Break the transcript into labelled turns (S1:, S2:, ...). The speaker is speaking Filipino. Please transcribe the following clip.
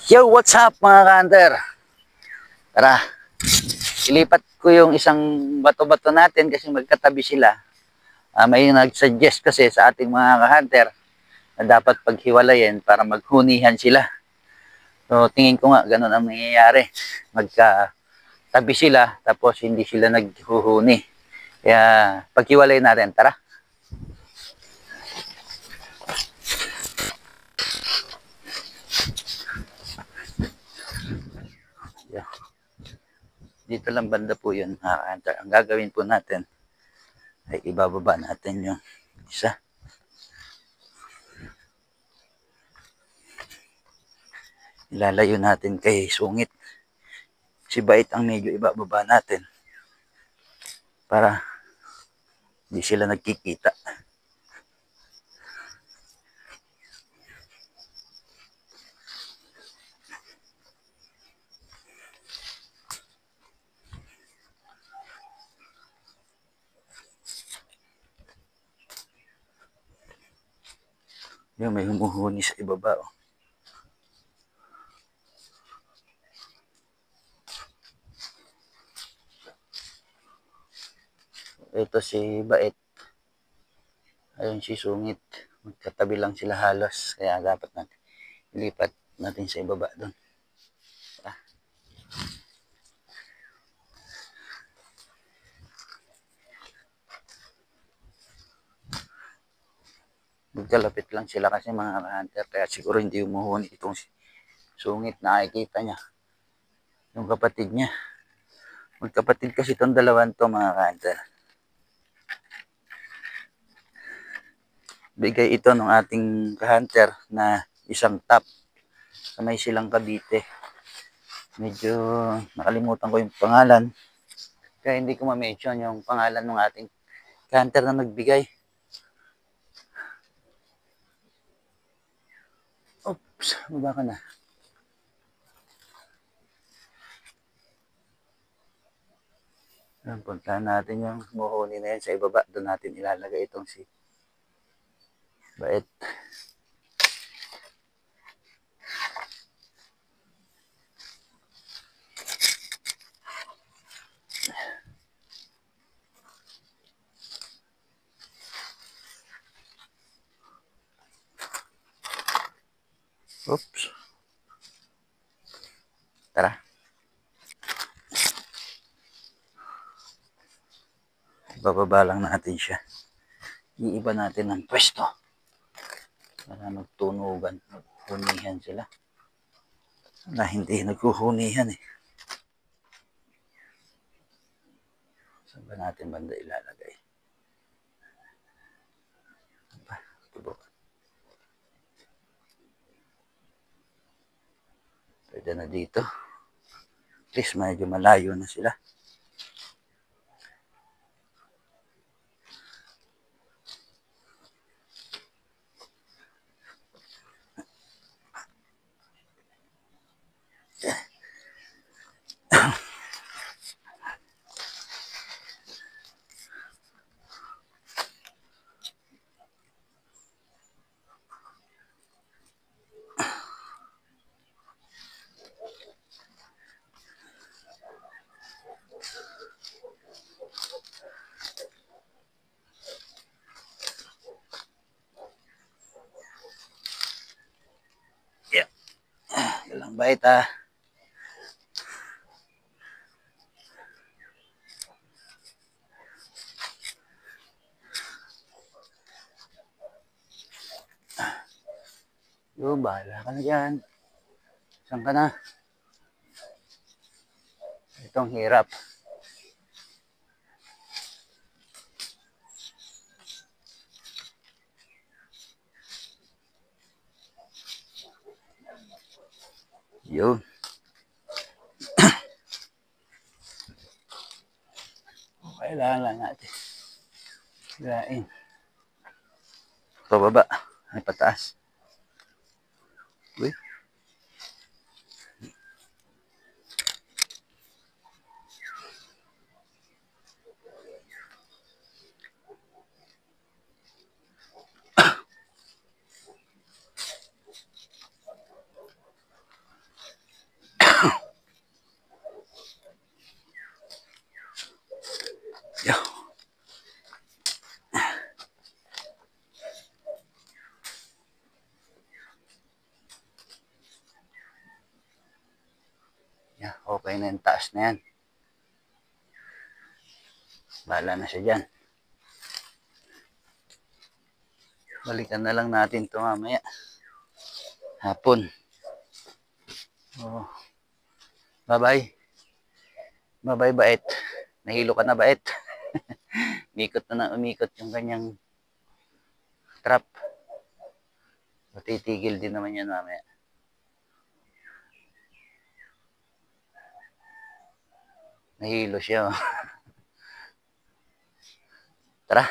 S1: Yo, what's up mga ka-hunter? Tara, ilipat ko yung isang bato-bato natin kasi magkatabi sila. May nag-suggest kasi sa ating mga ka-hunter na dapat paghiwalayin para maghunihan sila. So, tingin ko nga ganun ang nangyayari. Magkatabi sila tapos hindi sila naghuhuni. Kaya paghiwalay natin, tara. Dito lang banda po yun mga ka-hunter. Ang gagawin po natin ay ibababa natin yung isa. Ilalayo natin kay sungit. Si bait ang medyo ibababa natin para hindi sila nagkikita. Yung may humuhuni sa ibaba. Oh. Ito si Bait. Ayun si Sungit. Magkatabi lang sila halos. Kaya dapat natin ilipat natin sa ibaba doon. Magkalapit lang sila kasi mga hunter. Kaya siguro hindi umuhuni itong si Sungit. Nakikita niya. Yung kapatid niya. Magkapatid kasi itong dalawan to mga hunter. Bigay ito ng ating hunter na isang top sa may silang Cavite. Medyo nakalimutan ko yung pangalan. Kaya hindi ko ma-mention yung pangalan ng ating hunter na nagbigay. Oops, baba ka na. Puntahan natin yung muhuni na yan sa ibaba. Doon natin ilalagay itong si Bait. Oops. Tara. Bababa lang natin siya. Iiba natin ng pwesto. Para magtunugan. Hunihan sila. Na hindi naghuhunihan eh. Saan ba natin banda ilalagay? Pwede na dito. At least medyo malayo na sila. Walang Bait ah. Yo, bahala ka na dyan. Saan ka na? Itong hirap. Yun. Kailangan lang natin. Hilain. Pababa. Ay pataas. Uy. Okay na yung taas na yan. Bahala na siya dyan. Balikan na lang natin ito mamaya. Hapon. Oh. Bye-bye. Bye-bye, bait. Nahilo ka na, bait. Umikot na umikot yung kanyang trap. Matitigil din naman yan mamaya. Nahilo siya. Tara.